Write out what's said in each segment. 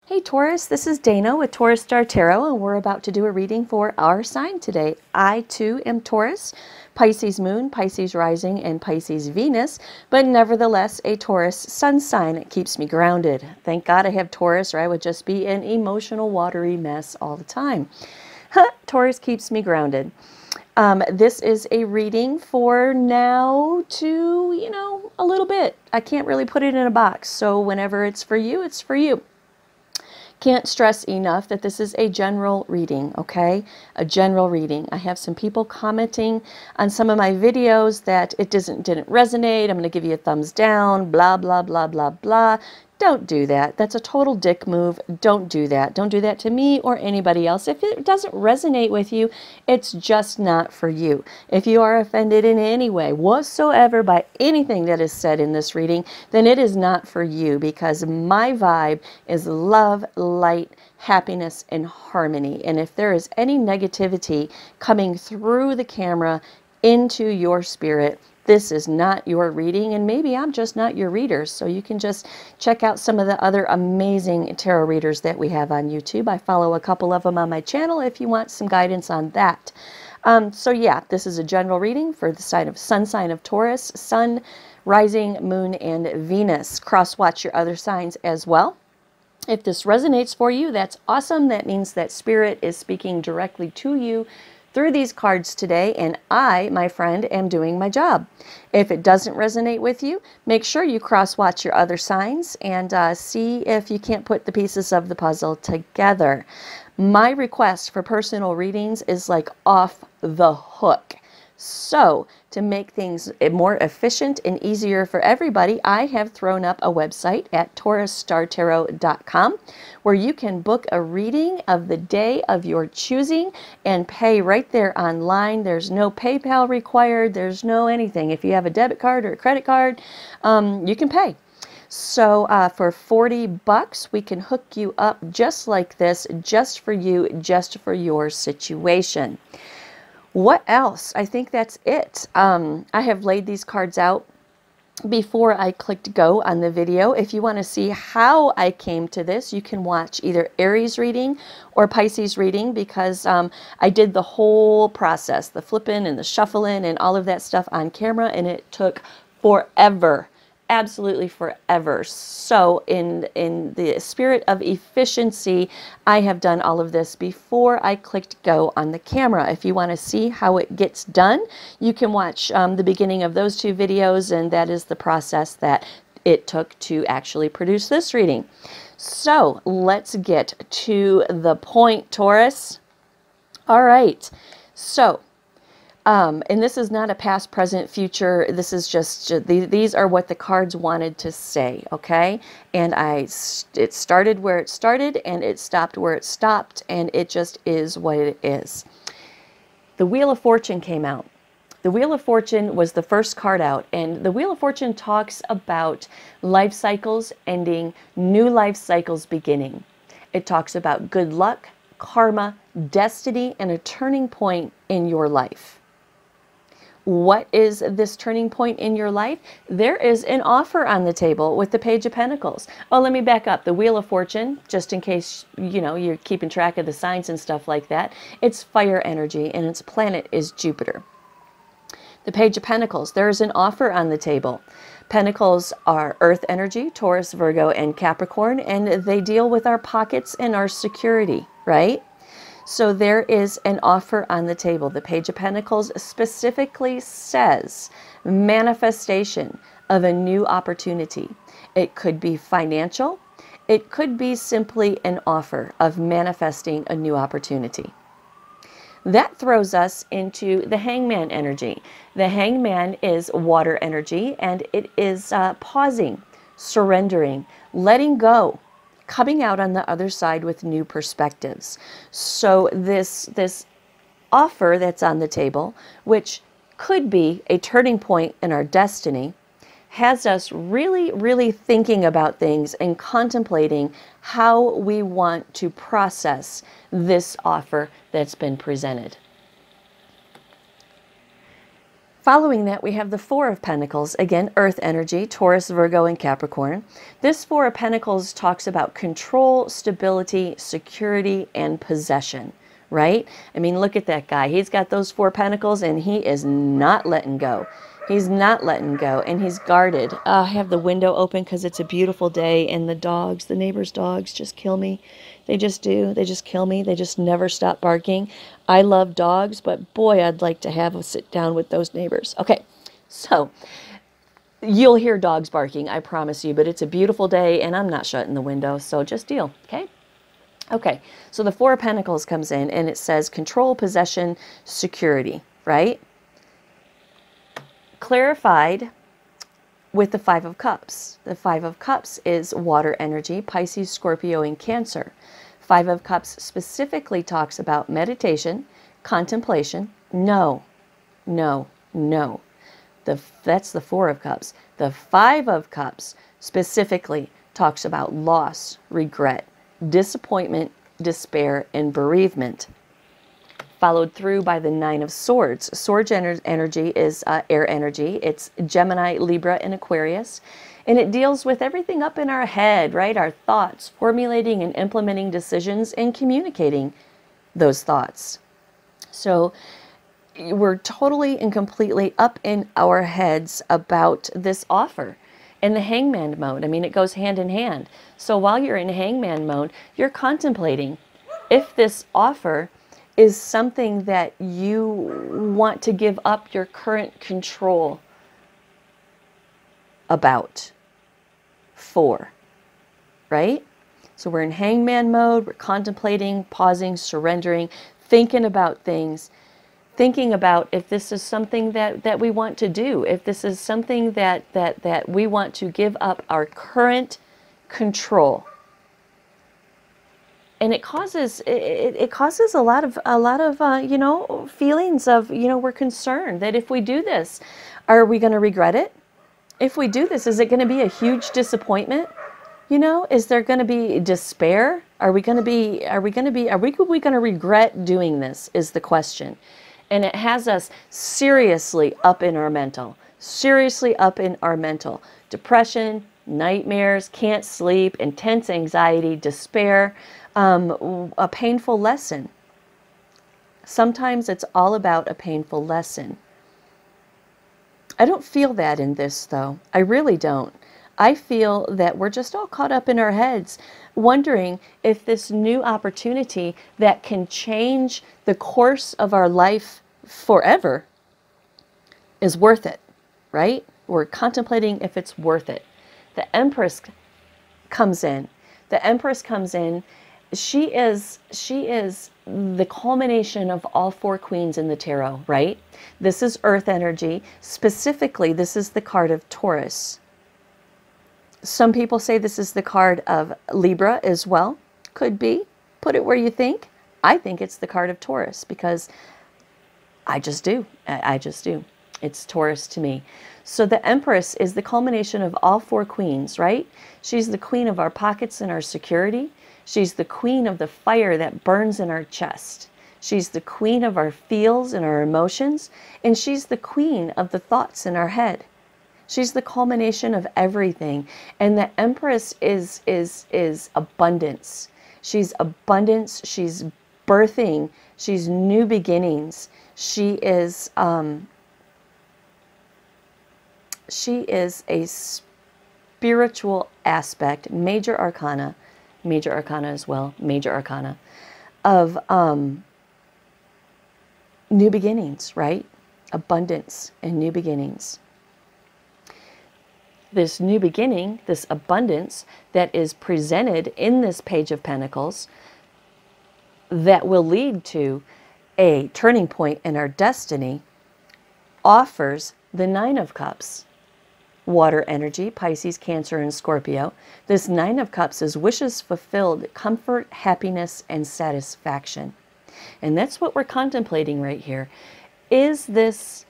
Hey Taurus, this is Dana with Taurus Star Tarot, and we're about to do a reading for our sign today. I too am Taurus, Pisces Moon, Pisces Rising, and Pisces Venus, but nevertheless a Taurus Sun sign. It keeps me grounded. Thank God I have Taurus, or I would just be an emotional, watery mess all the time. Taurus keeps me grounded. This is a reading for now to, a little bit. I can't really put it in a box, so whenever it's for you, it's for you. Can't stress enough that this is a general reading, okay? A general reading. I have some people commenting on some of my videos that it didn't resonate. I'm going to give you a thumbs down, blah, blah, blah, blah, blah. Don't do that. That's a total dick move. Don't do that. Don't do that to me or anybody else. If it doesn't resonate with you, it's just not for you. If you are offended in any way whatsoever by anything that is said in this reading, then it is not for you, because my vibe is love, light, happiness, and harmony. And if there is any negativity coming through the camera into your spirit, this is not your reading, and maybe I'm just not your reader. So you can just check out some of the other amazing tarot readers that we have on YouTube. I follow a couple of them on my channel if you want some guidance on that. So yeah, this is a general reading for the sun sign of Taurus, Sun, Rising, Moon, and Venus. Cross-watch your other signs as well. If this resonates for you, that's awesome. That means that Spirit is speaking directly to you through these cards today, and I, my friend, am doing my job. If it doesn't resonate with you, make sure you cross-watch your other signs and see if you can't put the pieces of the puzzle together. My request for personal readings is like off the hook. So, to make things more efficient and easier for everybody, I have thrown up a website at taurusstartarot.com where you can book a reading of the day of your choosing and pay right there online. There's no PayPal required. There's no anything. If you have a debit card or a credit card, you can pay. So for $40, we can hook you up just like this, just for you, just for your situation. What else? I think that's it. I have laid these cards out before I clicked go on the video. If you want to see how I came to this, you can watch either Aries reading or Pisces reading, because I did the whole process, the flipping and the shuffling and all of that stuff on camera, and it took forever. Absolutely forever. So in the spirit of efficiency, I have done all of this before I clicked go on the camera. If you want to see how it gets done, you can watch the beginning of those two videos, and that is the process that it took to actually produce this reading. So let's get to the point, Taurus. All right. So and this is not a past, present, future. This is just these are what the cards wanted to say, okay? And it started where it started, and it stopped where it stopped, and it just is what it is. The Wheel of Fortune came out. The Wheel of Fortune was the first card out, and the Wheel of Fortune talks about life cycles ending, new life cycles beginning. It talks about good luck, karma, destiny, and a turning point in your life. What is this turning point in your life? There is an offer on the table with the Page of Pentacles. Oh, let me back up. The Wheel of Fortune, just in case, you're keeping track of the signs and stuff like that, it's fire energy, and its planet is Jupiter. The Page of Pentacles, there is an offer on the table. Pentacles are earth energy, Taurus, Virgo, and Capricorn, and they deal with our pockets and our security, right? So there is an offer on the table. The Page of Pentacles specifically says manifestation of a new opportunity. It could be financial. It could be simply an offer of manifesting a new opportunity. That throws us into the Hangman energy. The Hangman is water energy, and it is pausing, surrendering, letting go, coming out on the other side with new perspectives. So this offer that's on the table, which could be a turning point in our destiny, has us really, really thinking about things and contemplating how we want to process this offer that's been presented. Following that, we have the Four of Pentacles. Again, earth energy, Taurus, Virgo, and Capricorn. This Four of Pentacles talks about control, stability, security, and possession, right? I mean, look at that guy. He's got those Four Pentacles, and he is not letting go. He's not letting go, and he's guarded. I have the window open because it's a beautiful day, and the dogs, the neighbor's dogs, just kill me. They just do. They just kill me. They just never stop barking. I love dogs, but boy, I'd like to have a sit down with those neighbors. Okay, so you'll hear dogs barking, I promise you, but it's a beautiful day, and I'm not shutting the window, so just deal, okay? Okay, so the Four of Pentacles comes in, and it says control, possession, security, right? Clarified with the Five of Cups. The Five of Cups is water energy, Pisces, Scorpio, and Cancer. Five of Cups specifically talks about meditation, contemplation. No. That's the Four of Cups. The Five of Cups specifically talks about loss, regret, disappointment, despair, and bereavement. Followed through by the Nine of Swords. Sword energy is air energy. It's Gemini, Libra, and Aquarius. And it deals with everything up in our head, right? Our thoughts, formulating and implementing decisions, and communicating those thoughts. So we're totally and completely up in our heads about this offer. In the hangman mode, I mean, it goes hand in hand. So while you're in hangman mode, you're contemplating if this offer is something that you want to give up your current control about for, right? So we're in hangman mode, we're contemplating, pausing, surrendering, thinking about things, thinking about if this is something that we want to do, if this is something that we want to give up our current control. And it causes a lot of you know, feelings of, you know, we're concerned that if we do this, are we going to regret it? If we do this, is it going to be a huge disappointment? You know, is there going to be despair? Are we going to regret doing this is the question. And it has us seriously up in our mental, depression, nightmares, can't sleep, intense anxiety, despair, a painful lesson. Sometimes it's all about a painful lesson. I don't feel that in this, though. I really don't. I feel that we're just all caught up in our heads, wondering if this new opportunity that can change the course of our life forever is worth it, right? We're contemplating if it's worth it. The Empress comes in. The Empress comes in. She is the culmination of all four queens in the tarot, right? This is earth energy. Specifically, this is the card of Taurus. Some people say this is the card of Libra as well. Could be. Put it where you think. I think it's the card of Taurus because I just do. I just do. It's Taurus to me. So the Empress is the culmination of all four queens, right? She's the queen of our pockets and our security. She's the queen of the fire that burns in our chest. She's the queen of our feels and our emotions. And she's the queen of the thoughts in our head. She's the culmination of everything. And the Empress is abundance. She's abundance. She's birthing. She's new beginnings. She is a spiritual aspect, major arcana as well, major arcana of new beginnings, right? Abundance and new beginnings. This new beginning, this abundance that is presented in this Page of Pentacles that will lead to a turning point in our destiny offers the Nine of Cups. Water energy, Pisces, Cancer, and Scorpio. This Nine of Cups is wishes fulfilled, comfort, happiness, and satisfaction. And that's what we're contemplating right here. Is this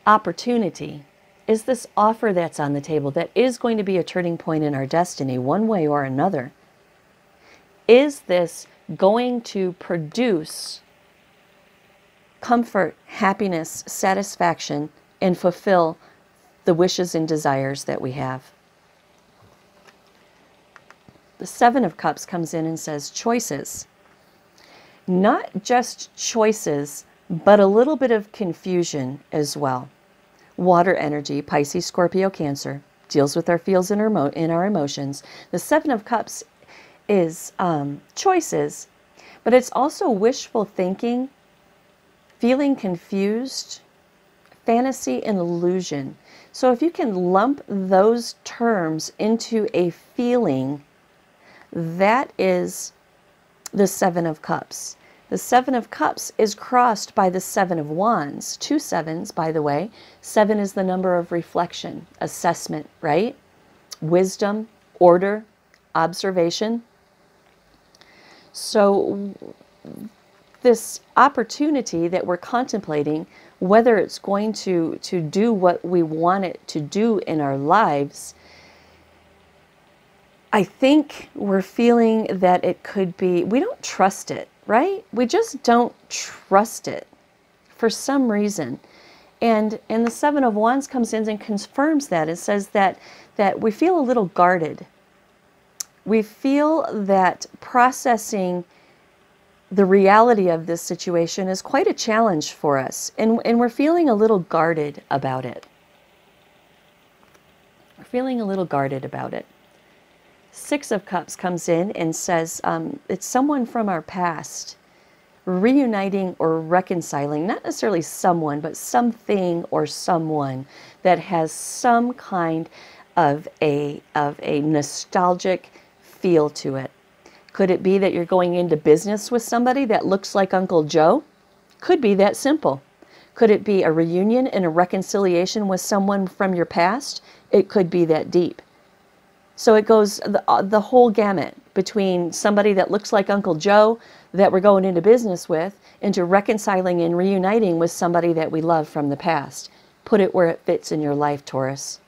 opportunity, is this offer that's on the table that is going to be a turning point in our destiny one way or another, is this going to produce comfort, happiness, satisfaction, and fulfill the wishes and desires that we have. The Seven of Cups comes in and says choices. Not just choices, but a little bit of confusion as well. Water energy, Pisces, Scorpio, Cancer, deals with our feels and our emotions. The Seven of Cups is choices, but it's also wishful thinking, feeling confused, fantasy, and illusion. So if you can lump those terms into a feeling, that is the Seven of Cups. The Seven of Cups is crossed by the Seven of Wands. 2 sevens, by the way. 7 is the number of reflection, assessment, right? Wisdom, order, observation. So this opportunity that we're contemplating, whether it's going to do what we want it to do in our lives, I think we're feeling that it could be, we don't trust it, right? We just don't trust it for some reason. And the Seven of Wands comes in and confirms that. It says that we feel a little guarded. We feel that processing the reality of this situation is quite a challenge for us. And we're feeling a little guarded about it. We're feeling a little guarded about it. 6 of Cups comes in and says it's someone from our past reuniting or reconciling, not necessarily someone, but something or someone that has some kind of a nostalgic feel to it. Could it be that you're going into business with somebody that looks like Uncle Joe? Could be that simple. Could it be a reunion and a reconciliation with someone from your past? It could be that deep. So it goes the whole gamut between somebody that looks like Uncle Joe that we're going into business with into reconciling and reuniting with somebody that we love from the past. Put it where it fits in your life, Taurus.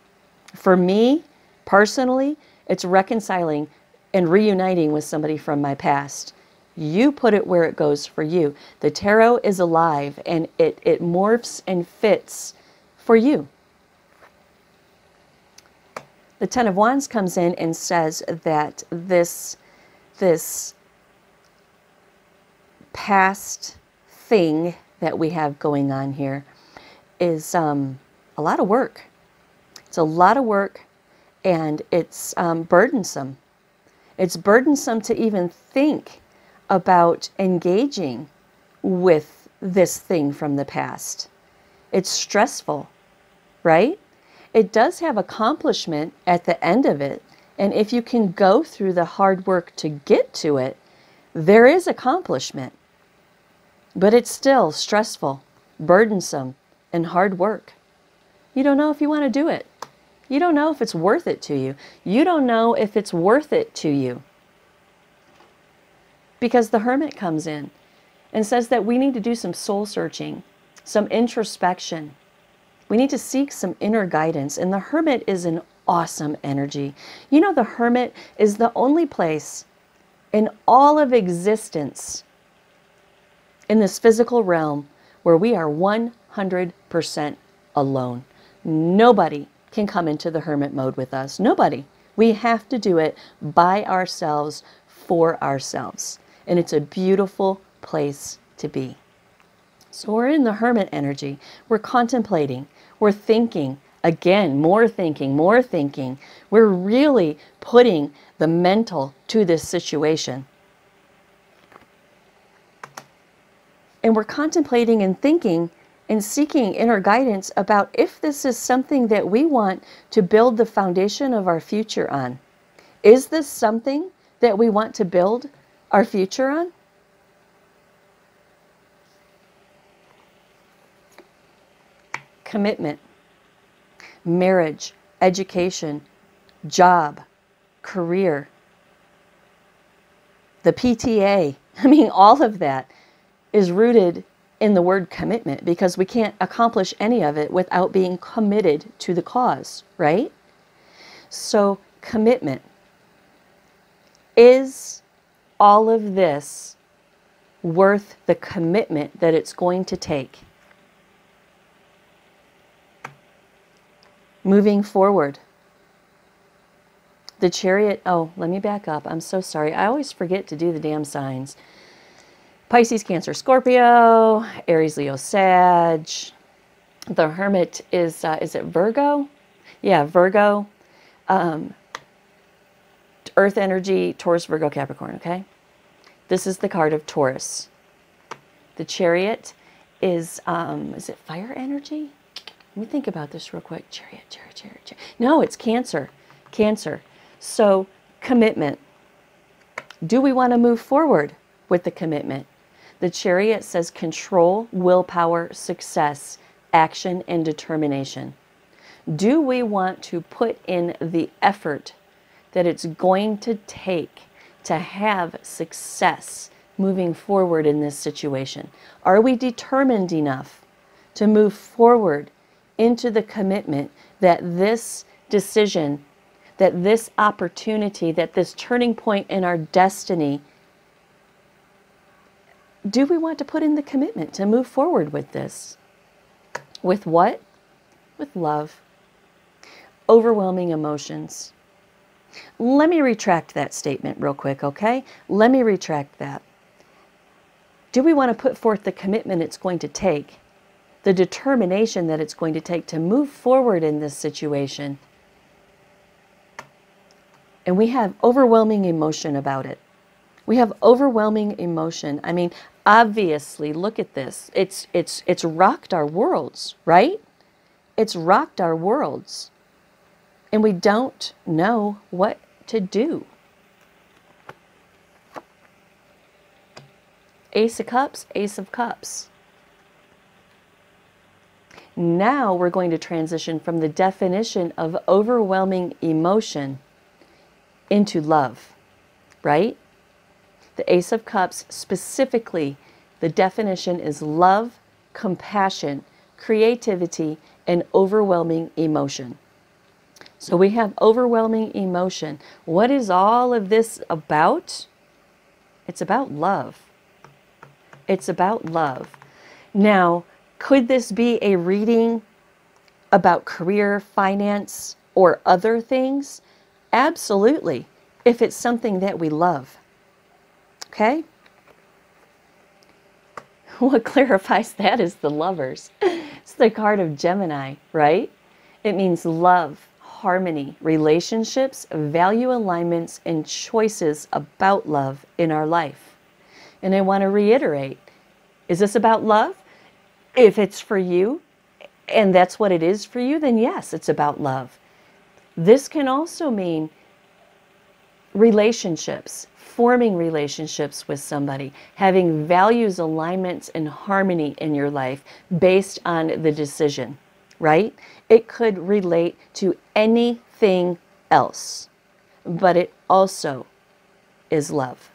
For me, personally, it's reconciling and reuniting with somebody from my past. You put it where it goes for you. The tarot is alive and it morphs and fits for you. The Ten of Wands comes in and says that this past thing that we have going on here is a lot of work. It's a lot of work and it's burdensome. It's burdensome to even think about engaging with this thing from the past. It's stressful, right? It does have accomplishment at the end of it. And if you can go through the hard work to get to it, there is accomplishment. But it's still stressful, burdensome, and hard work. You don't know if you want to do it. You don't know if it's worth it to you. You don't know if it's worth it to you. Because the Hermit comes in and says that we need to do some soul searching, some introspection. We need to seek some inner guidance. And the Hermit is an awesome energy. You know, the Hermit is the only place in all of existence in this physical realm where we are 100% alone. Nobody can come into the Hermit mode with us. Nobody. We have to do it by ourselves, for ourselves. And it's a beautiful place to be. So we're in the Hermit energy. We're contemplating. We're thinking. Again, more thinking, more thinking. We're really putting the mental to this situation. And we're contemplating and thinking and seeking inner guidance about if this is something that we want to build the foundation of our future on. Is this something that we want to build our future on? Commitment, marriage, education, job, career, the PTA. I mean, all of that is rooted in the word commitment, because we can't accomplish any of it without being committed to the cause, right? So commitment. Is all of this worth the commitment that it's going to take? Moving forward. The Chariot, oh, let me back up. I'm so sorry. I always forget to do the damn signs. Pisces, Cancer, Scorpio, Aries, Leo, Sag. The Hermit is it Virgo? Yeah, Virgo. Earth energy, Taurus, Virgo, Capricorn, okay? This is the card of Taurus. The Chariot is it fire energy? Let me think about this real quick. Chariot. No, it's Cancer. Cancer. So, commitment. Do we want to move forward with the commitment? The Chariot says control, willpower, success, action, and determination. Do we want to put in the effort that it's going to take to have success moving forward in this situation? Are we determined enough to move forward into the commitment that this decision, that this opportunity, that this turning point in our destiny, do we want to put in the commitment to move forward with this? With what? With love. Overwhelming emotions. Let me retract that statement real quick, okay? Let me retract that. Do we want to put forth the commitment it's going to take, the determination that it's going to take to move forward in this situation? And we have overwhelming emotion about it. We have overwhelming emotion. I mean, obviously, look at this. It's rocked our worlds, right? It's rocked our worlds. And we don't know what to do. Ace of Cups, Ace of Cups. Now we're going to transition from the definition of overwhelming emotion into love, right? The Ace of Cups, specifically, the definition is love, compassion, creativity, and overwhelming emotion. So we have overwhelming emotion. What is all of this about? It's about love. It's about love. Now, could this be a reading about career, finance, or other things? Absolutely, if it's something that we love. Okay? What clarifies that is the Lovers. It's the card of Gemini, right? It means love, harmony, relationships, value alignments, and choices about love in our life. And I want to reiterate, is this about love? If it's for you, and that's what it is for you, then yes, it's about love. This can also mean relationships, forming relationships with somebody, having values, alignments, and harmony in your life based on the decision, right? It could relate to anything else, but it also is love.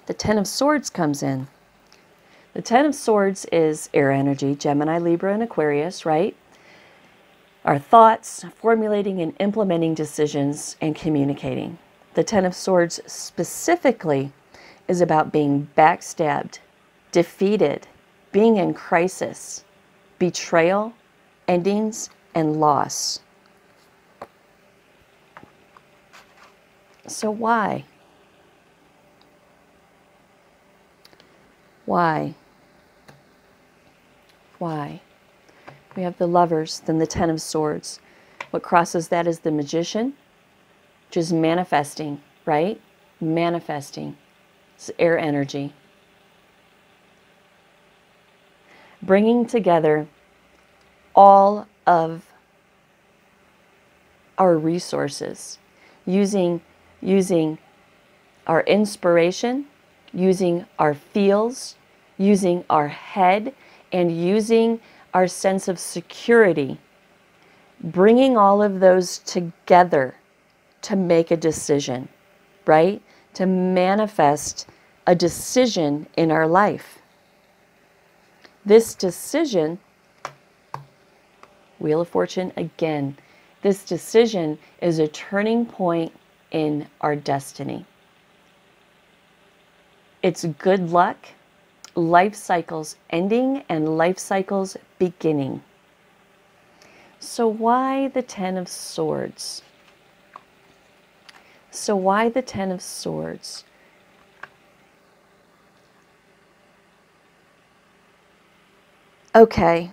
The Ten of Swords comes in. The Ten of Swords is air energy, Gemini, Libra, and Aquarius, right? Our thoughts, formulating and implementing decisions, and communicating. The Ten of Swords specifically is about being backstabbed, defeated, being in crisis, betrayal, endings, and loss. So why? Why? Why? We have the Lovers, then the Ten of Swords. What crosses that is the Magician, which is manifesting, right? Manifesting. It's air energy. Bringing together all of our resources, using our inspiration, using our feels, using our head, and using our sense of security, bringing all of those together to make a decision, right? To manifest a decision in our life. This decision, Wheel of Fortune again, this decision is a turning point in our destiny. It's good luck, life cycles ending, and life cycles beginning. So why the Ten of Swords? So why the Ten of Swords? Okay.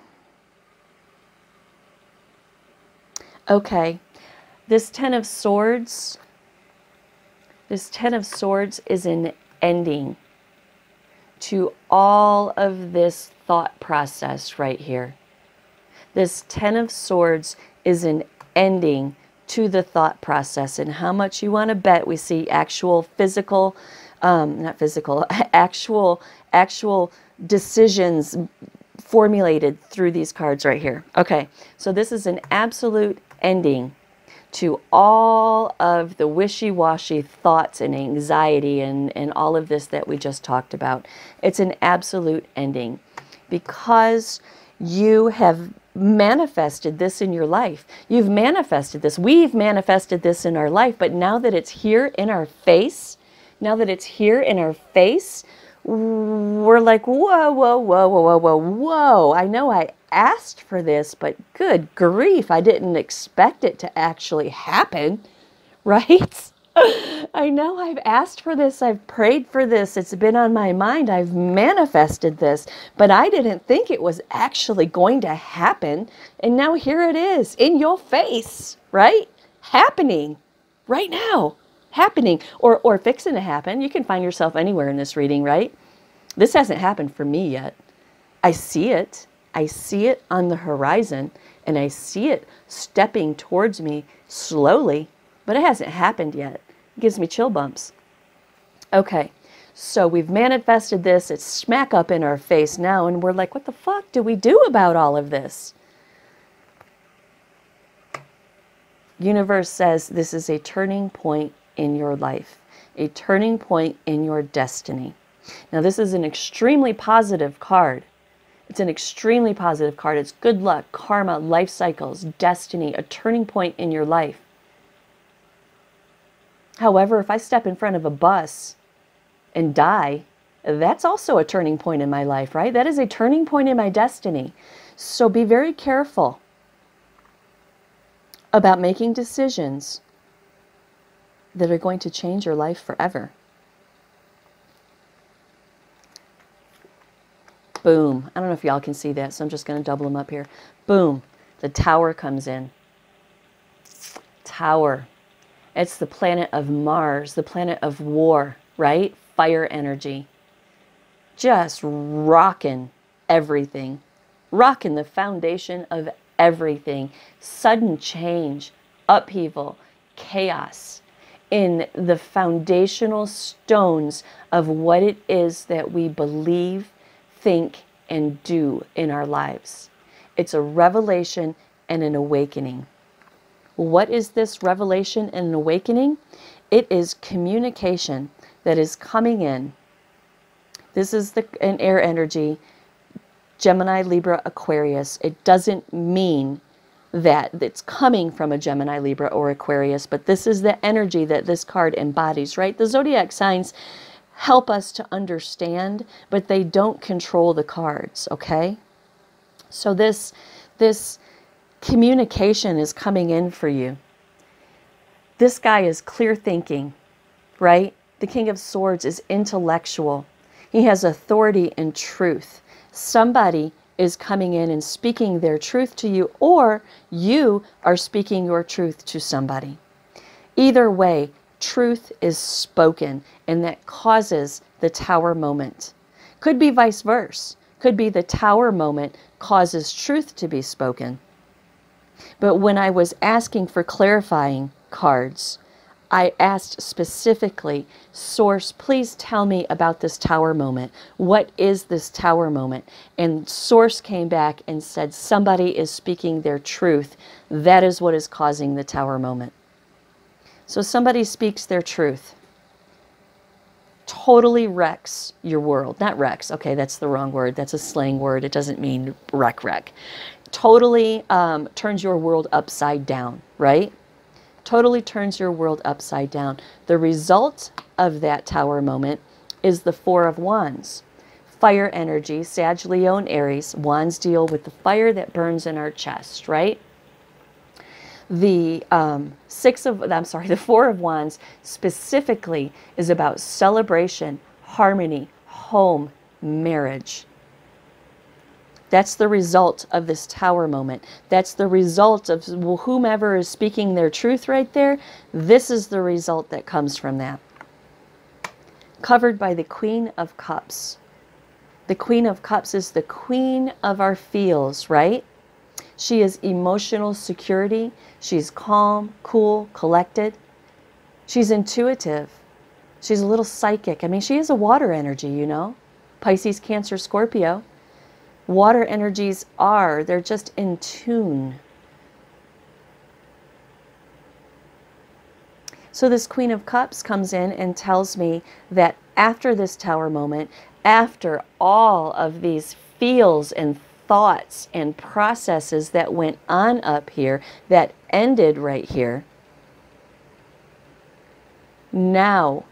Okay. This Ten of Swords is an ending to all of this thought process right here. This Ten of Swords is an ending to the thought process. And how much you want to bet we see actual physical, not physical, actual decisions formulated through these cards right here. Okay, so this is an absolute ending to all of the wishy-washy thoughts and anxiety and all of this that we just talked about. It's an absolute ending because you have manifested this in your life. You've manifested this. We've manifested this in our life, but now that it's here in our face, we're like, whoa, whoa, whoa, whoa, whoa, whoa, whoa. I know I asked for this, but good grief, I didn't expect it to actually happen, right? I know I've asked for this, I've prayed for this, it's been on my mind, I've manifested this, but I didn't think it was actually going to happen. And now here it is in your face, right? Happening right now, happening or fixing to happen. You can find yourself anywhere in this reading, right? This hasn't happened for me yet. I see it. I see it on the horizon, and I see it stepping towards me slowly, but it hasn't happened yet. It gives me chill bumps. Okay, so we've manifested this. It's smack up in our face now, and we're like, what the fuck do we do about all of this? Universe says this is a turning point in your life, a turning point in your destiny. Now, this is an extremely positive card. It's an extremely positive card. It's good luck, karma, life cycles, destiny, a turning point in your life. However, if I step in front of a bus and die, that's also a turning point in my life, right? That is a turning point in my destiny. So be very careful about making decisions that are going to change your life forever. Boom. I don't know if y'all can see that, so I'm just going to double them up here. Boom. The Tower comes in. Tower. It's the planet of Mars, the planet of war, right? Fire energy. Just rocking everything. Rocking the foundation of everything. Sudden change, upheaval, chaos in the foundational stones of what it is that we believe, think, and do in our lives. It's a revelation and an awakening. What is this revelation and an awakening? It is communication that is coming in. This is an air energy, Gemini, Libra, Aquarius. It doesn't mean that it's coming from a Gemini, Libra, or Aquarius, but this is the energy that this card embodies, right? The zodiac signs help us to understand, but they don't control the cards, okay? So this communication is coming in for you. This guy is clear thinking, right? The King of Swords is intellectual. He has authority and truth. Somebody is coming in and speaking their truth to you, or you are speaking your truth to somebody. Either way, truth is spoken, and that causes the Tower moment. Could be vice versa. Could be the Tower moment causes truth to be spoken. But when I was asking for clarifying cards, I asked specifically, Source, please tell me about this Tower moment. What is this Tower moment? And Source came back and said, somebody is speaking their truth. That is what is causing the Tower moment. So somebody speaks their truth. Totally wrecks your world. Not wrecks. Okay, that's the wrong word. That's a slang word. It doesn't mean wreck. Totally turns your world upside down, right? Totally turns your world upside down. The result of that Tower moment is the Four of Wands. Fire energy, Sag, Leo, and Aries. Wands deal with the fire that burns in our chest, right? The the Four of Wands specifically is about celebration, harmony, home, marriage. That's the result of this Tower moment. That's the result of whomever is speaking their truth right there. This is the result that comes from that. Covered by the Queen of Cups. The Queen of Cups is the queen of our feels, right? She is emotional security. She's calm, cool, collected. She's intuitive. She's a little psychic. I mean, she is a water energy, you know. Pisces, Cancer, Scorpio. Water energies they're just in tune. So this Queen of Cups comes in and tells me that after this Tower moment, after all of these feels and thoughts and processes that went on up here, that ended right here, now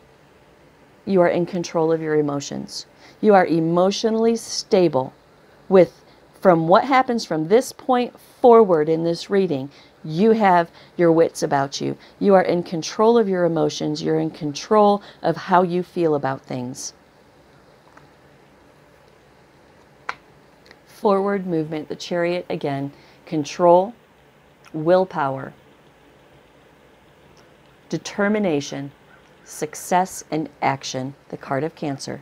you are in control of your emotions. You are emotionally stable from what happens from this point forward in this reading. You have your wits about you. You are in control of your emotions. You're in control of how you feel about things. Forward movement, the Chariot again. Control, willpower, determination, success, and action, the card of Cancer.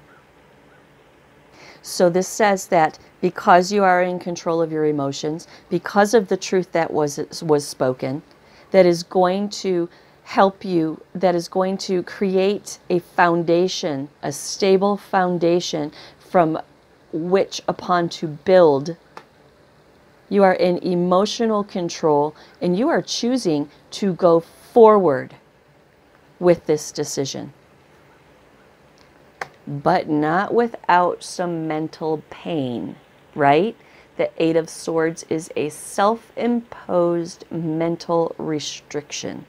So this says that because you are in control of your emotions, because of the truth that was spoken, that is going to help you, that is going to create a foundation, a stable foundation from which upon to build. You are in emotional control and you are choosing to go forward with this decision. But not without some mental pain, right? The Eight of Swords is a self-imposed mental restriction.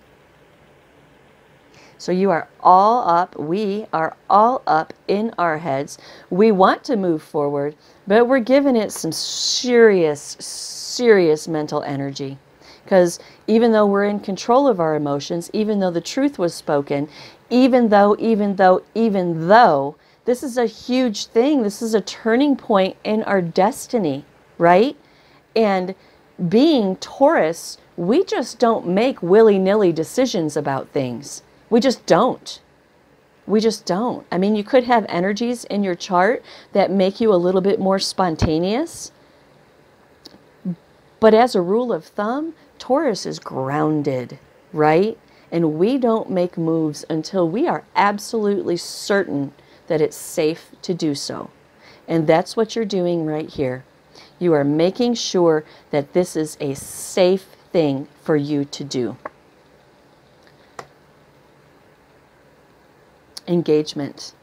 So you are all up, we are all up in our heads. We want to move forward, but we're giving it some serious, serious mental energy. Because even though we're in control of our emotions, even though the truth was spoken, even though, this is a huge thing. This is a turning point in our destiny, right? And being Taurus, we just don't make willy-nilly decisions about things. We just don't. We just don't. I mean, you could have energies in your chart that make you a little bit more spontaneous. But as a rule of thumb, Taurus is grounded, right? And we don't make moves until we are absolutely certain that it's safe to do so. And that's what you're doing right here. You are making sure that this is a safe thing for you to do. Engagement.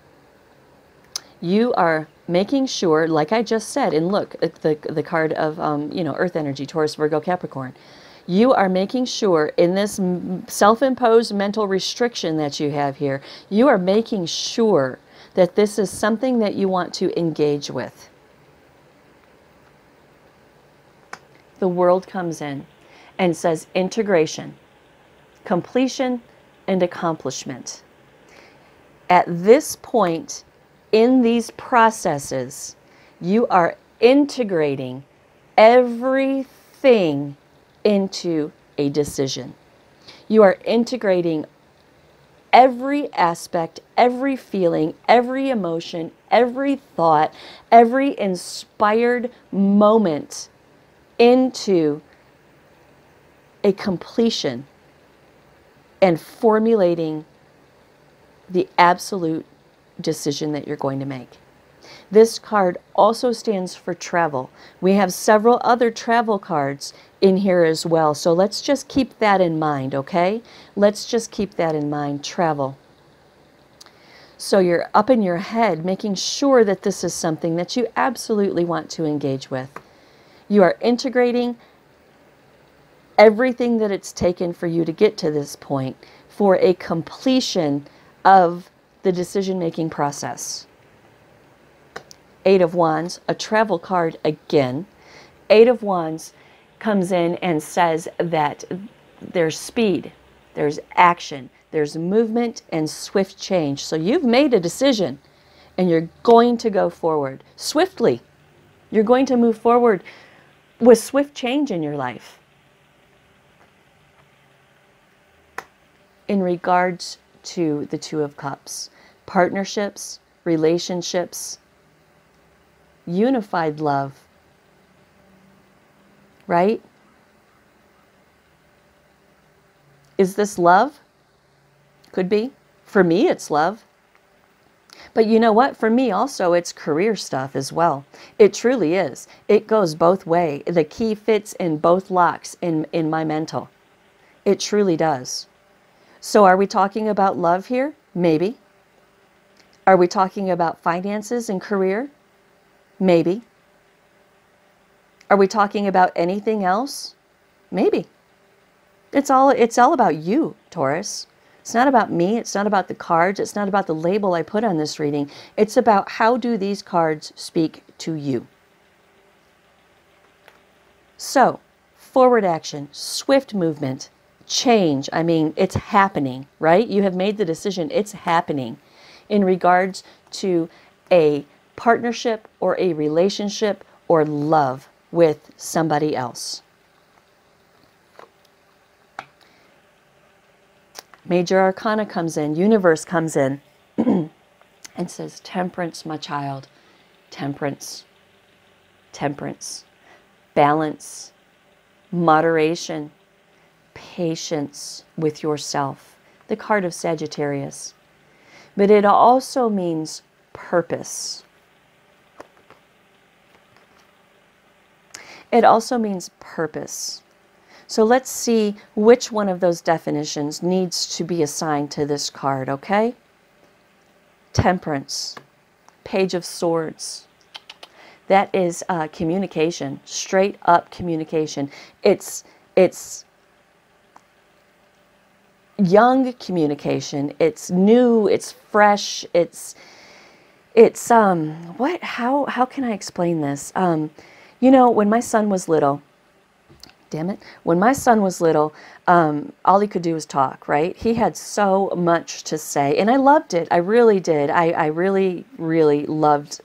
You are making sure, like I just said, and look at the card of, Earth energy, Taurus, Virgo, Capricorn. You are making sure in this self-imposed mental restriction that you have here, you are making sure that this is something that you want to engage with. The World comes in and says integration, completion, and accomplishment. At this point in these processes, you are integrating everything into a decision. You are integrating every aspect, every feeling, every emotion, every thought, every inspired moment into a completion and formulating the absolute decision that you're going to make. This card also stands for travel. We have several other travel cards in here as well. So let's just keep that in mind, okay? Let's just keep that in mind, travel. So you're up in your head making sure that this is something that you absolutely want to engage with. You are integrating everything that it's taken for you to get to this point for a completion of the decision-making process. Eight of Wands, a travel card again. Eight of Wands comes in and says that there's speed, there's action, there's movement and swift change. So you've made a decision and you're going to go forward swiftly. You're going to move forward with swift change in your life. In regards to the Two of Cups, partnerships, relationships, unified love, right? Is this love? Could be. For me, it's love. But you know what? For me also, it's career stuff as well. It truly is. It goes both ways. The key fits in both locks in my mental. It truly does. So are we talking about love here? Maybe. Are we talking about finances and career? Maybe. Are we talking about anything else? Maybe. It's all about you, Taurus. It's not about me. It's not about the cards. It's not about the label I put on this reading. It's about how do these cards speak to you. So, forward action, swift movement, change. I mean, it's happening, right? You have made the decision. It's happening in regards to a partnership or a relationship or love with somebody else. Major Arcana comes in, Universe comes in and says, temperance, my child, temperance, temperance, balance, moderation, patience with yourself, the card of Sagittarius. But it also means purpose. It also means purpose. So let's see which one of those definitions needs to be assigned to this card, okay? Temperance, Page of Swords. That is communication, straight up communication. It's young communication. It's new, it's fresh, how can I explain this? You know, when my son was little, when my son was little, all he could do was talk, right? He had so much to say, and I loved it. I really did. I really, really loved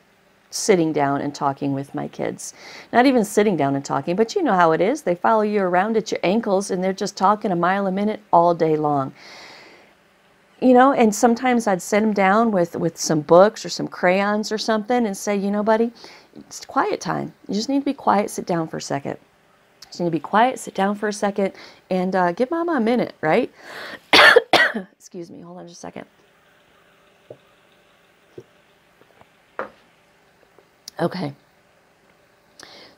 sitting down and talking with my kids. Not even sitting down and talking, but you know how it is. They follow you around at your ankles, and they're just talking a mile a minute all day long. You know, and sometimes I'd sit him down with some books or some crayons or something and say, you know, buddy, it's quiet time. You just need to be quiet, sit down for a second. Just need to be quiet, sit down for a second, and give Mama a minute, right? Excuse me, hold on just a second. Okay.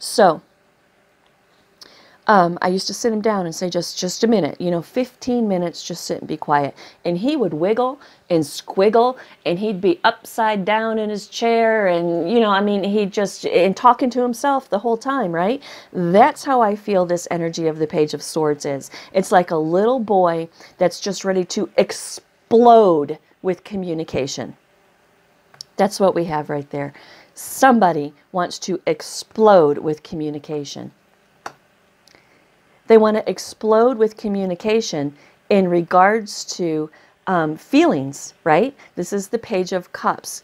So, I used to sit him down and say, just a minute, you know, 15 minutes, just sit and be quiet. And he would wiggle and squiggle, and he'd be upside down in his chair, and, you know, I mean, and talking to himself the whole time, right? That's how I feel this energy of the Page of Swords is. It's like a little boy that's just ready to explode with communication. That's what we have right there. Somebody wants to explode with communication. They want to explode with communication in regards to feelings, right? This is the Page of Cups,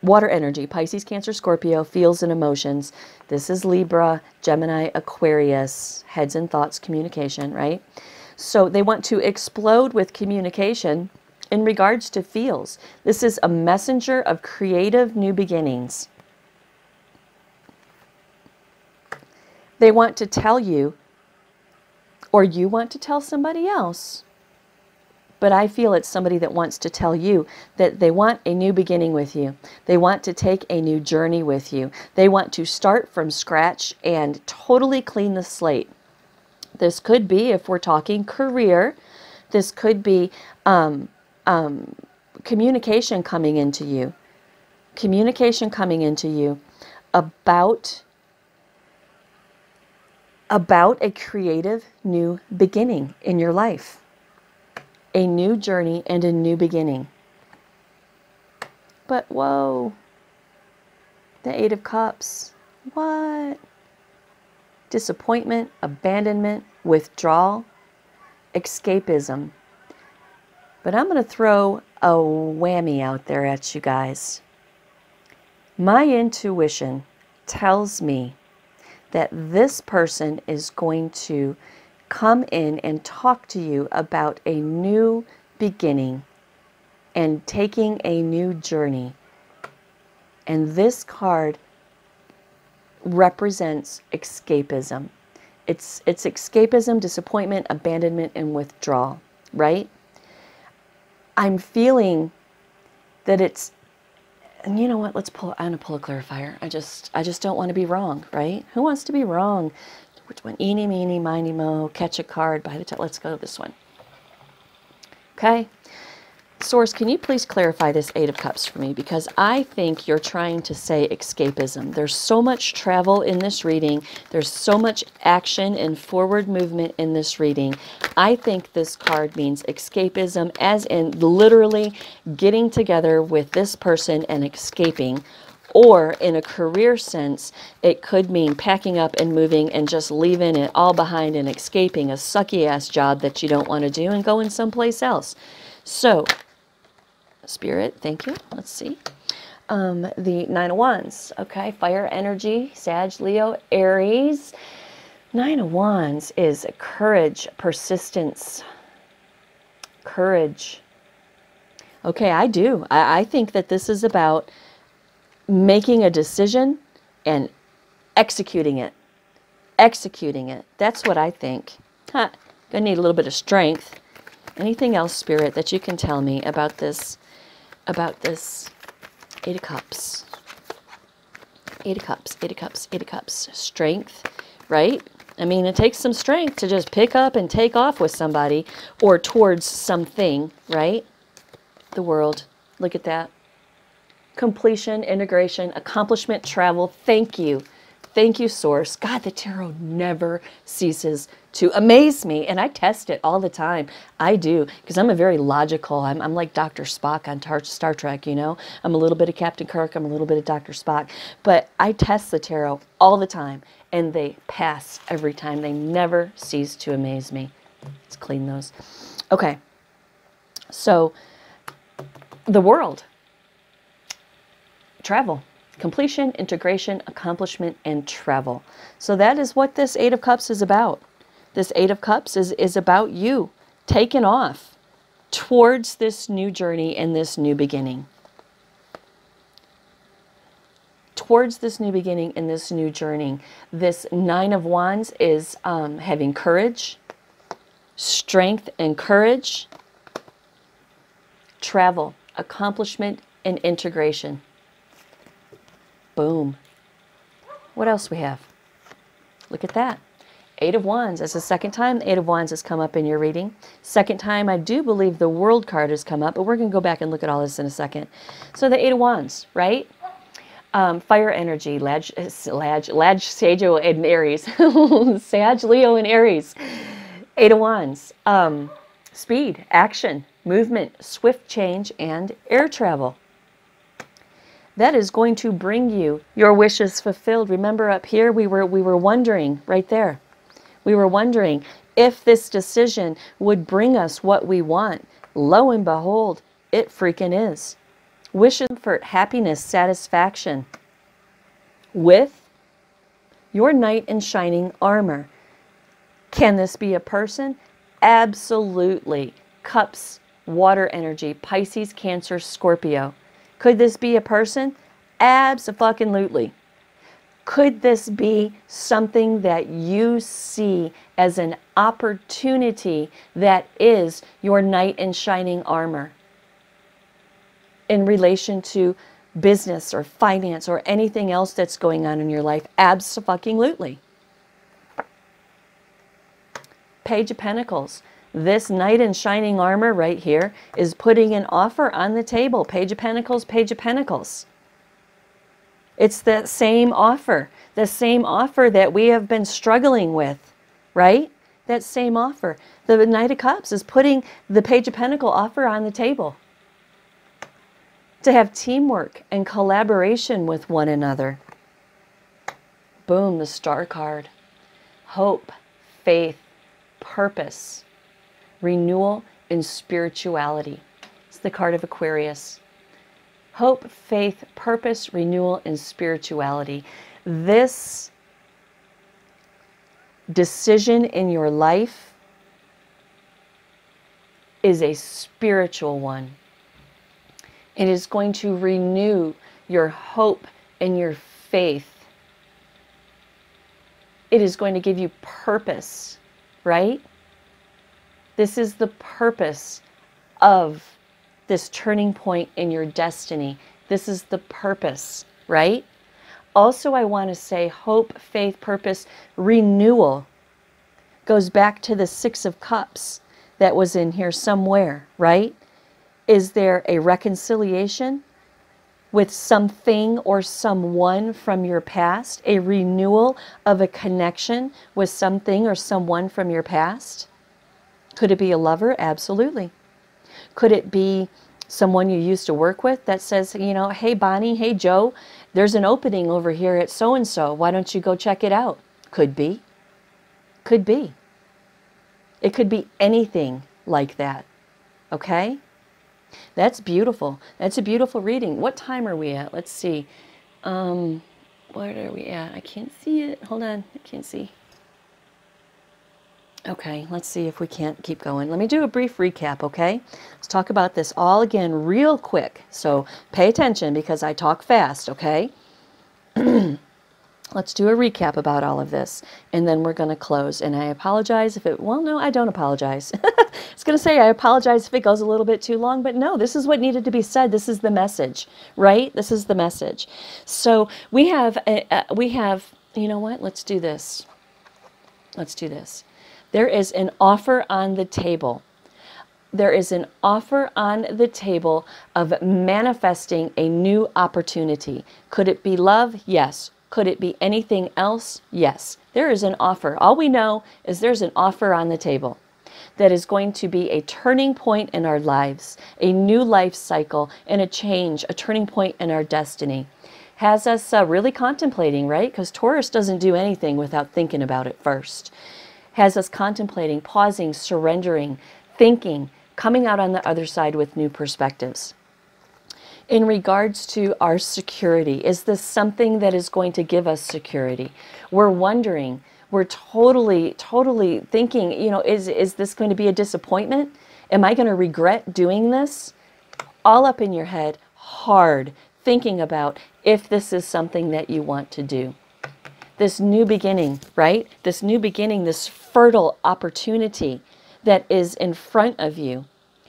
water energy, Pisces, Cancer, Scorpio, feels and emotions. This is Libra, Gemini, Aquarius, heads and thoughts, communication, right? So they want to explode with communication in regards to feels. This is a messenger of creative new beginnings. They want to tell you, or you want to tell somebody else, but I feel it's somebody that wants to tell you that they want a new beginning with you. They want to take a new journey with you. They want to start from scratch and totally clean the slate. This could be, if we're talking career, this could be communication coming into you. Communication coming into you about a creative new beginning in your life. A new journey and a new beginning. But whoa, the Eight of Cups. What? Disappointment, abandonment, withdrawal, escapism. But I'm going to throw a whammy out there at you guys. My intuition tells me that this person is going to come in and talk to you about a new beginning and taking a new journey. And this card represents escapism. It's escapism, disappointment, abandonment, and withdrawal, right? I'm feeling that it's, and you know what, I'm gonna pull a clarifier. I just don't want to be wrong, right? Who wants to be wrong? Which one? Eeny, meeny, miny, mo, catch a card by the time. Let's go to this one. Okay. Source, can you please clarify this Eight of Cups for me? Because I think you're trying to say escapism. There's so much travel in this reading. There's so much action and forward movement in this reading. I think this card means escapism, as in literally getting together with this person and escaping. Or in a career sense, it could mean packing up and moving and just leaving it all behind and escaping a sucky-ass job that you don't want to do and going someplace else. So, Spirit, thank you. Let's see. The Nine of Wands. Okay, fire energy, Sag, Leo, Aries. Nine of Wands is courage, persistence, courage. Okay, I do. I think that this is about making a decision and executing it. Executing it. That's what I think. Huh. Gonna need a little bit of strength. Anything else, Spirit, that you can tell me about this Eight of Cups? Eight of Cups, Eight of Cups, Eight of Cups. Strength, right? I mean, it takes some strength to just pick up and take off with somebody or towards something, right? The World. Look at that. Completion, integration, accomplishment, travel. Thank you. Thank you, Source. God, the tarot never ceases to amaze me, and I test it all the time. I do, because I'm a very logical, I'm like Dr. Spock on Star Trek, you know? I'm a little bit of Captain Kirk, I'm a little bit of Dr. Spock, but I test the tarot all the time, and they pass every time. They never cease to amaze me. Let's clean those. Okay, so the World. Travel. Completion, integration, accomplishment, and travel. So that is what this Eight of Cups is about. This Eight of Cups is about you taking off towards this new journey and this new beginning. Towards this new beginning and this new journey. This Nine of Wands is having courage, strength and courage, travel, accomplishment, and integration. Boom. What else we have? Look at that. Eight of Wands. That's the second time the Eight of Wands has come up in your reading. Second time, I do believe the World card has come up, but we're going to go back and look at all this in a second. So the Eight of Wands, right? Fire energy, Sag, Leo, and Aries. Sag, Leo, and Aries. Eight of Wands. Speed, action, movement, swift change, and air travel. That is going to bring you your wishes fulfilled. Remember up here, we were wondering right there. We were wondering if this decision would bring us what we want. Lo and behold, it freaking is. Wishes for happiness, satisfaction with your knight in shining armor. Can this be a person? Absolutely. Cups, water energy, Pisces, Cancer, Scorpio. Could this be a person? Abso-fucking-lutely. Could this be something that you see as an opportunity that is your knight in shining armor in relation to business or finance or anything else that's going on in your life? Abso-fucking-lutely. Page of Pentacles. This knight in shining armor right here is putting an offer on the table. Page of Pentacles, Page of Pentacles. It's the same offer that we have been struggling with, right? That same offer. The Knight of Cups is putting the Page of Pentacles offer on the table. to have teamwork and collaboration with one another. Boom, the Star card. Hope, faith, purpose, renewal, and spirituality. It's the card of Aquarius. Hope, faith, purpose, renewal, and spirituality. This decision in your life is a spiritual one. It is going to renew your hope and your faith. It is going to give you purpose, right? This is the purpose of this turning point in your destiny. This is the purpose, right? Also, I want to say hope, faith, purpose, renewal goes back to the Six of Cups that was in here somewhere, right? Is there a reconciliation with something or someone from your past? A renewal of a connection with something or someone from your past? Could it be a lover? Absolutely. Could it be someone you used to work with that says, you know, hey Bonnie, hey Joe, there's an opening over here at so-and-so. Why don't you go check it out? Could be. Could be. It could be anything like that. Okay? That's beautiful. That's a beautiful reading. What time are we at? Let's see. What are we at? I can't see it. Hold on. I can't see. Okay, let's see if we can't keep going. Let me do a brief recap, okay? Let's talk about this all again real quick. So pay attention because I talk fast, okay? Let's do a recap about all of this, and then we're going to close. And I apologize if it, well, no, I don't apologize. I was going to say I apologize if it goes a little bit too long, but no, this is what needed to be said. This is the message, right? This is the message. So we have, you know what? Let's do this. Let's do this. There is an offer on the table. There is an offer on the table of manifesting a new opportunity. Could it be love? Yes. Could it be anything else? Yes. There is an offer. All we know is there's an offer on the table that is going to be a turning point in our lives, a new life cycle, and a change, a turning point in our destiny. Has us really contemplating, right? Because Taurus doesn't do anything without thinking about it first. Has us contemplating, pausing, surrendering, thinking, coming out on the other side with new perspectives. In regards to our security, is this something that is going to give us security? We're wondering, we're totally thinking, you know, is this going to be a disappointment? Am I going to regret doing this? All up in your head, hard, thinking about if this is something that you want to do. This new beginning, right? This new beginning, this fertile opportunity that is in front of you.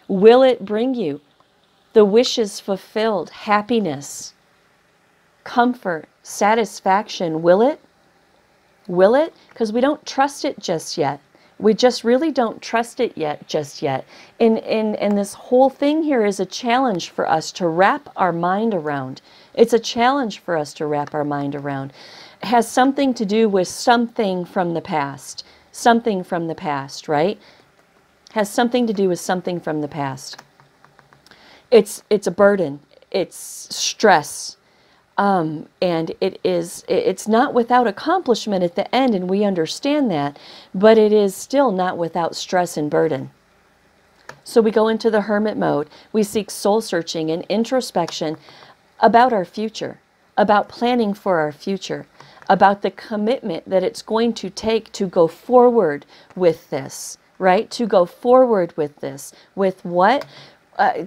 Will it bring you the wishes fulfilled, happiness, comfort, satisfaction? Will it? Will it? Because we don't trust it just yet. We just really don't trust it yet, just yet. And this whole thing here is a challenge for us to wrap our mind around. It's a challenge for us to wrap our mind around. It has something to do with something from the past. Something from the past, right? Has something to do with something from the past. It's a burden. It's stress. And it's not without accomplishment at the end, and we understand that, but it is still not without stress and burden. So we go into the hermit mode. We seek soul searching and introspection about our future, about planning for our future, about the commitment that it's going to take to go forward with this, right? To go forward with this. With what?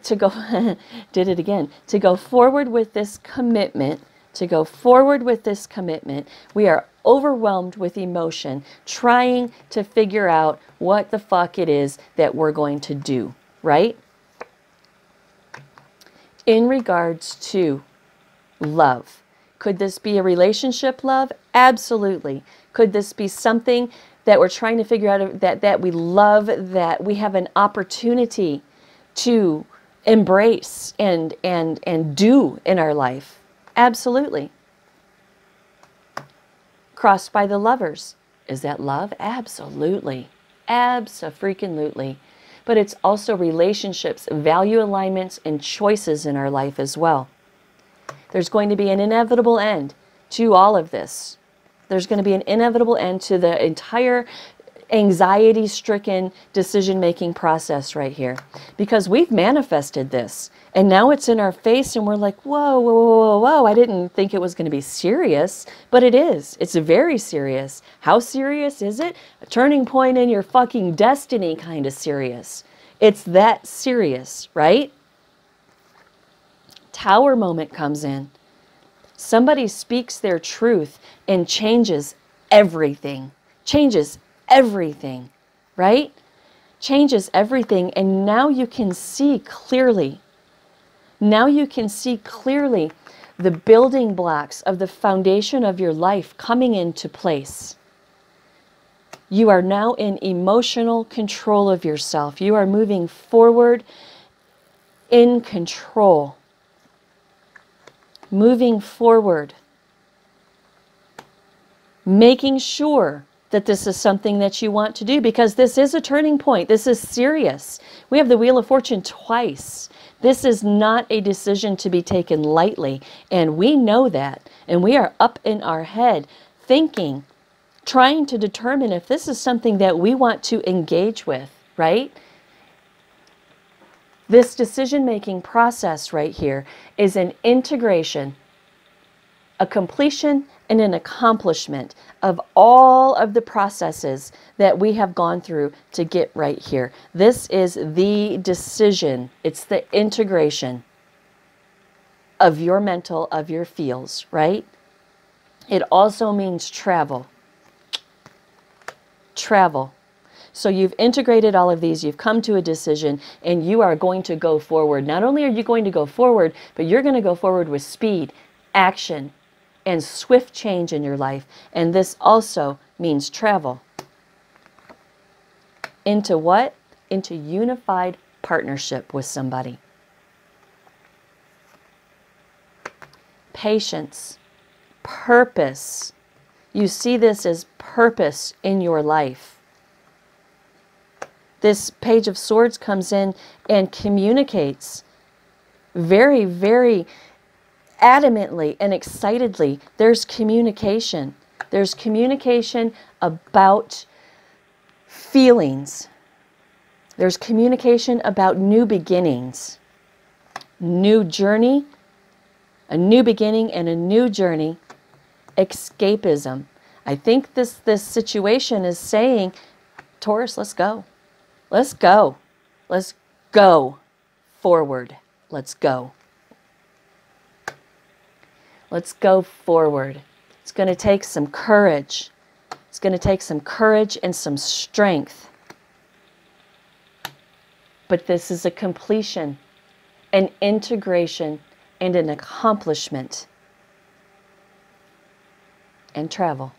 To go, did it again, to go forward with this commitment, to go forward with this commitment. We are overwhelmed with emotion, trying to figure out what the fuck it is that we're going to do, right? In regards to love, could this be a relationship love? Absolutely. Could this be something that we're trying to figure out that we love, that we have an opportunity to embrace and do in our life? Absolutely. Crossed by the lovers. Is that love? Absolutely. Abso-freaking-lutely. but it's also relationships, value alignments, and choices in our life as well. There's going to be an inevitable end to all of this. There's going to be an inevitable end to the entire anxiety-stricken decision-making process right here, because we've manifested this and now it's in our face and we're like, whoa, whoa, whoa, whoa, I didn't think it was going to be serious, but it is. It's very serious. How serious is it? A turning point in your fucking destiny kind of serious. It's that serious, right? Tower moment comes in. Somebody speaks their truth and changes everything. Changes everything, right? Changes everything, and now you can see clearly. Now you can see clearly the building blocks of the foundation of your life coming into place. You are now in emotional control of yourself. You are moving forward in control. Moving forward. Making sure that this is something that you want to do, because this is a turning point. This is serious. We have the Wheel of Fortune twice. This is not a decision to be taken lightly, and we know that, and we are up in our head thinking, trying to determine if this is something that we want to engage with, right? This decision-making process right here is an integration, a completion, and an accomplishment of all of the processes that we have gone through to get right here. This is the decision. It's the integration of your mental, of your feels, right? It also means travel. Travel. So you've integrated all of these, you've come to a decision, and you are going to go forward. Not only are you going to go forward, but you're going to go forward with speed, action, and swift change in your life. And this also means travel. Into what? Into unified partnership with somebody. Patience. Purpose. You see this as purpose in your life. This Page of Swords comes in and communicates very, very adamantly and excitedly. There's communication. There's communication about feelings. There's communication about new beginnings. New journey, a new beginning and a new journey. Escapism. I think this situation is saying, Taurus, let's go. Let's go. Let's go forward. Let's go. Let's go forward. It's going to take some courage. It's going to take some courage and some strength. But this is a completion, an integration, and an accomplishment. And travel.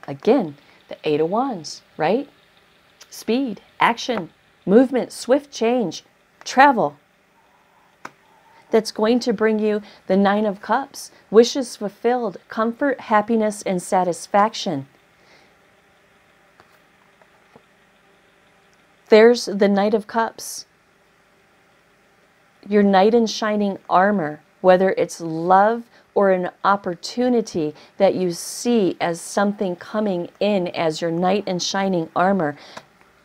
Again, the Eight of Wands, right? Speed, action, movement, swift change, travel. That's going to bring you the Nine of Cups, wishes fulfilled, comfort, happiness, and satisfaction. There's the Knight of Cups. Your knight in shining armor, whether it's love or an opportunity that you see as something coming in as your knight in shining armor.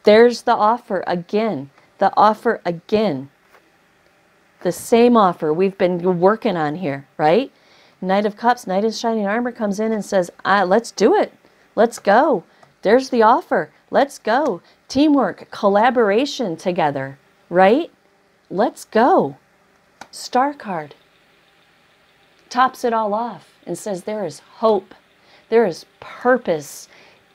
There's the offer again. The offer again. The same offer we've been working on here, right? Knight of Cups, Knight in shining armor comes in and says, let's do it. Let's go. There's the offer. Let's go. Teamwork, collaboration together, right? Let's go. Star card tops it all off and says there is hope. There is purpose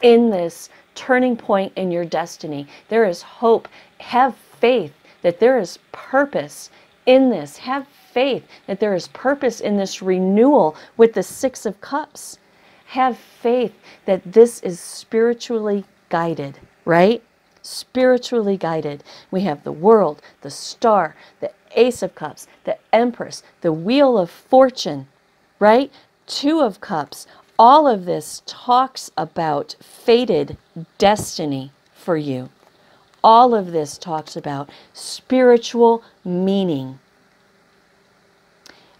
in this turning point in your destiny. There is hope. Have faith that there is purpose in this. Have faith that there is purpose in this renewal with the Six of Cups. Have faith that this is spiritually guided, right? Spiritually guided. We have the World, the Star, the Ace of Cups, the Empress, the Wheel of Fortune, right? Two of Cups. All of this talks about fated destiny for you. All of this talks about spiritual meaning.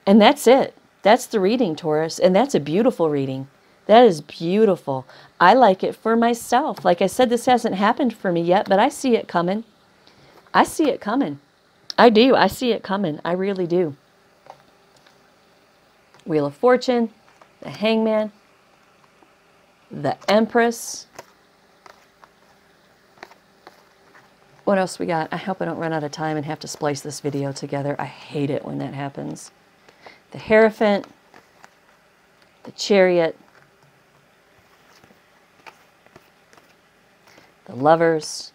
And that's it. That's the reading, Taurus. And that's a beautiful reading. That is beautiful. I like it for myself. Like I said, this hasn't happened for me yet, but I see it coming. I see it coming. I do. I see it coming. I really do. Wheel of Fortune, the Hangman, the Empress. What else we got? I hope I don't run out of time and have to splice this video together. I hate it when that happens. The Hierophant, the Chariot, the Lovers,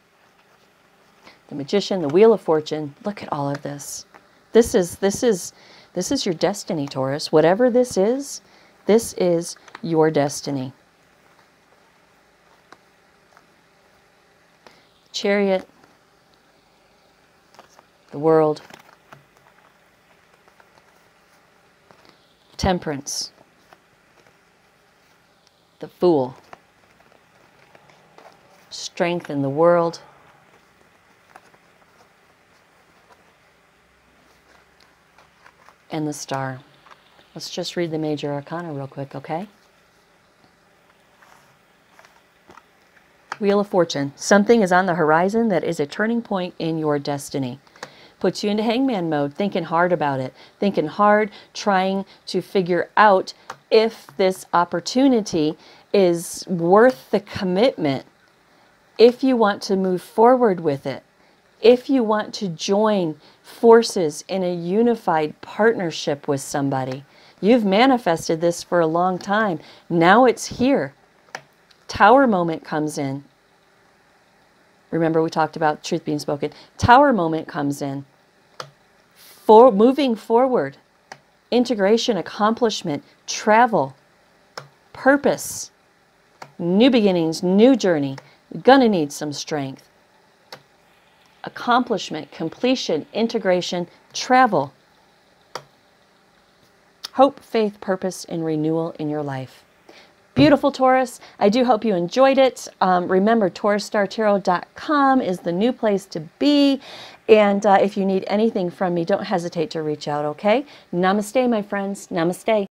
the Magician, the Wheel of Fortune. Look at all of this. This is your destiny, Taurus. Whatever this is your destiny. Chariot, the World, Temperance, the Fool, Strength in the World, and the Star. Let's just read the major arcana real quick, okay? Wheel of Fortune. Something is on the horizon that is a turning point in your destiny. Puts you into hangman mode, thinking hard about it. Thinking hard, trying to figure out if this opportunity is worth the commitment. If you want to move forward with it. If you want to join forces in a unified partnership with somebody. You've manifested this for a long time. Now it's here. Tower moment comes in. Remember, we talked about truth being spoken. Tower moment comes in. Moving forward. Integration, accomplishment, travel, purpose, new beginnings, new journey. You're going to need some strength. Accomplishment, completion, integration, travel. Hope, faith, purpose, and renewal in your life. Beautiful, Taurus. I do hope you enjoyed it. Remember, TaurusStarTarot.com is the new place to be. And if you need anything from me, don't hesitate to reach out, okay? Namaste, my friends. Namaste.